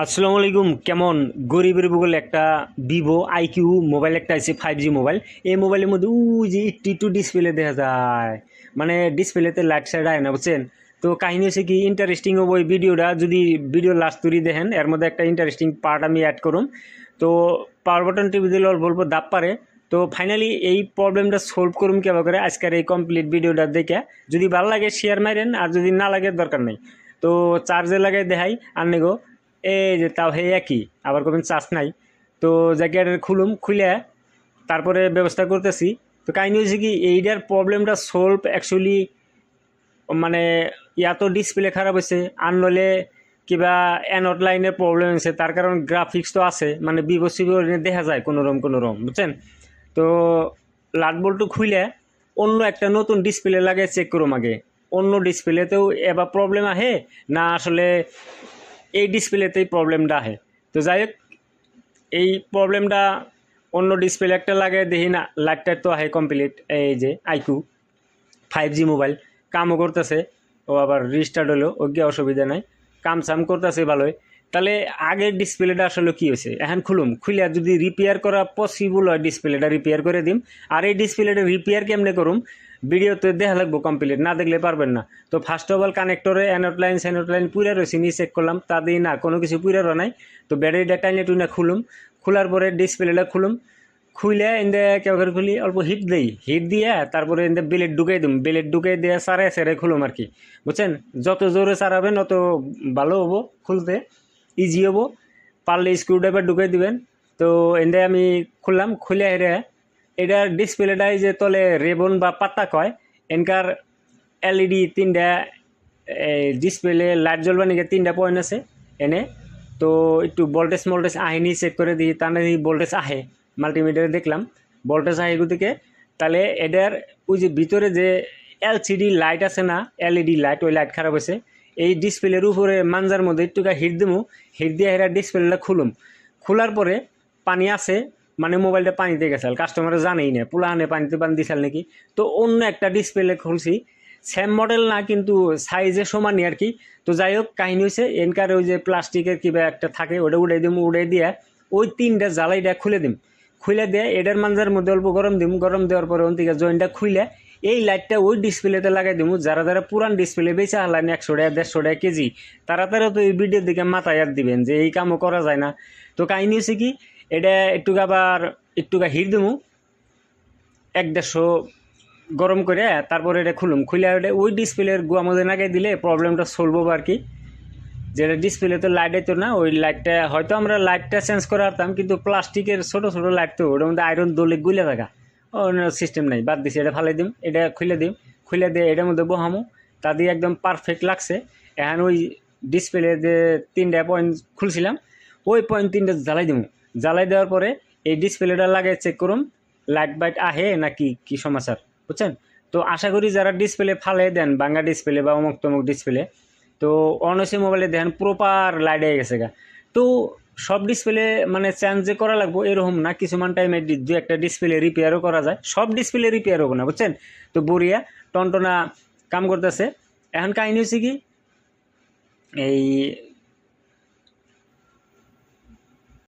আসসালামু আলাইকুম। কেমন গরিবের বগলে একটা ভিভো আইকিউ মোবাইল একটা আছে 5G মোবাইল। এই মোবাইলের মধ্যে যে একটু একটু ডিসপ্লে দেখা যায়, মানে ডিসপ্লেতে লাইট সাইড আয় না, বুঝছেন? তো কাহিনী হচ্ছে কি ইন্টারেস্টিং হবে ওই ভিডিওটা, যদি ভিডিও লাস্ট তুরি দেখেন এর মধ্যে একটা ইন্টারেস্টিং পার্ট আমি অ্যাড করুম। তো পাওয়ার বাটন টিপে দিলে অল্প অল্প দাব পারে। তো ফাইনালি এই প্রবলেমটা সলভ করুম কেবা করে আজকের এই কমপ্লিট ভিডিওটা দেখে। যদি ভালো লাগে শেয়ার মারেন, আর যদি না লাগে দরকার নেই। তো চার্জে লাগাই দেখাই আর নেগো। এই যে তাও হে একই, আবার কবেন চার্জ নাই। তো জ্যাকেট খুলে তারপরে ব্যবস্থা করতেছি। তো কাহিনী হয়েছে কি এইটার প্রবলেমটা সলভ অ্যাকচুয়ালি, মানে তো ডিসপ্লে খারাপ হয়েছে, আর নলে কিবা অ্যানোড লাইনের প্রবলেম হয়েছে। তার কারণ গ্রাফিক্স তো আছে, মানে ভিভো সিভো দেখা যায় কোনো রকম বুঝছেন। তো লাট বল্টু খুলে অন্য একটা নতুন ডিসপ্লে লাগে চেক করুম আগে। অন্য ডিসপ্লেতেও এবার প্রবলেম আহে না, আসলে এই ডিসপ্লেতেই প্রবলেমটা আহে। তো যাই হোক, এই প্রবলেমটা অন্য ডিসপ্লে একটা লাগে দেখি না, লাইটটা তো আহে কমপ্লিট। এই যে আইকিউ 5G মোবাইল কামও করতেছে, ও আবার রিস্টার্ট হলো, ওকে অসুবিধা নাই, কাম সাম করতেছে ভালোই। তাহলে আগের ডিসপ্লেটা আসলে কী হয়েছে এখন খুলে যদি রিপেয়ার করা পসিবল হয় ডিসপ্লেটা রিপেয়ার করে দিম। আর এই ডিসপ্লেটা রিপেয়ার কেমনে করুম ভিডিওতে দেখা লাগবো, কমপ্লিট না দেখলে পারবেন না। তো ফার্স্ট অফ অল কানেক্টরে অ্যানোড লাইন পুরা রয়েছে, নিয়ে চেক করলাম, তা দিয়ে না কোনো কিছু পুরারও নাই। তো ব্যাটারিটা টাইনে টুইনে খোলার পরে ডিসপ্লেটা খুলে এনে কেউ খুলি অল্প হিট দিয়ে তারপরে এনে বেলেট ঢুকাই দিয়ে সারে খুলুম আর কি, বুঝছেন? যত জোরে সারাবেন অত ভালো হবো, খুলতে ইজি হবো। পারলে স্ক্রুড্রাইভার ঢুকাই দিবেন। তো এনে আমি খুলে হেরে এটার ডিসপ্লেটাই যে তলে রেবন বা পাত্তা কয়, এনকার এলইডি তিনটা ডিসপ্লে লাইট জ্বলবার নিকে তিনটা পয়েন্ট আছে এনে। তো একটু ভোল্টেজ আহেনি চেক করে দিই, তাহলে ভোল্টেজ আহে, মাল্টিমিটারে দেখলাম ভোল্টেজ আহে এগুদিকে। তাহলে এটার ওই যে ভিতরে যে এলসিডি লাইট আছে না, এলইডি লাইট, ওই লাইট খারাপ হয়েছে। এই ডিসপ্লের উপরে মানজার মধ্যে একটুকা হিট দিয়ে এরা ডিসপ্লেটা খোলার পরে পানি আছে, মানে মোবাইলটা পানিতে গেছে, কাস্টমার জানেই না পুলাহানে পানিতে দিছাল নাকি। তো অন্য একটা ডিসপ্লে খুলছি, সেম মডেল না কিন্তু সাইজে সমানই আর কি। তো যাই হোক, কাহিনী হয়েছে এনকার ওই যে প্লাস্টিকের কিবা একটা থাকে ওটা উড়াই দিয়ে ওই তিনটা জ্বালাইটা খুলে দিয়ে এটার মানজার মধ্যে অল্প গরম দেওয়ার পরে ওন থেকে জয়েন্টটা খুলে এই লাইটটা ওই ডিসপ্লেতে লাগাই দিমু। যারা পুরান ডিসপ্লে বেঁচে হালান 100 টাকা 150 টাকা কেজি, তারা তো এই ভিডিওর দিকে মাথায় আর দিবেন যে এই কামও করা যায় না। তো কাহিনী হচ্ছে কি এটা একটুকা হিট দিমু 1-150 গরম করে, তারপরে এটা খুলে ওই ডিসপ্লের গুয়া মধ্যে লাগাই দিলে প্রবলেমটা সলভ হবে আর কি। যেটা ডিসপ্লে তো লাইট হইতো না, ওই লাইটটা হয়তো আমরা লাইটটা চেঞ্জ করে আসতাম, কিন্তু প্লাস্টিকের ছোট লাইট তো ওটার মধ্যে আয়রন দলে গুলে থাকা, অন্য সিস্টেম নাই, বাদ দিছি, এটা ফালাই এটা খুলে দিয়ে এটার মধ্যে বহামো। তা দিয়ে একদম পারফেক্ট লাগছে। এখন ওই ডিসপ্লে যে তিনটা পয়েন্ট খুলছিলাম, ওই পয়েন্ট তিনটা জ্বালাই দেওয়ার পরে এই ডিসপ্লেটা লাগে চেক করুন লাইট বাইট আহে নাকি কি সমাচার, বুঝছেন? তো আশা করি যারা ডিসপ্লে ফালে দেন, বাংলা ডিসপ্লে বা অমুক তমুক ডিসপ্লে, তো অনসি মোবাইলে দেখেন প্রপার লাইট হয়ে গেছে গা। তো সব ডিসপ্লে মানে চেঞ্জ যে করা লাগবো এরকম না, কিছুমান টাইমে দু একটা ডিসপ্লে রিপেয়ারও করা যায়, সব ডিসপ্লে রিপেয়ার হবো না, বুঝছেন? তো বড়িয়া টনটনা কাম করতেছে। এখন কাহিনী হচ্ছে কি এই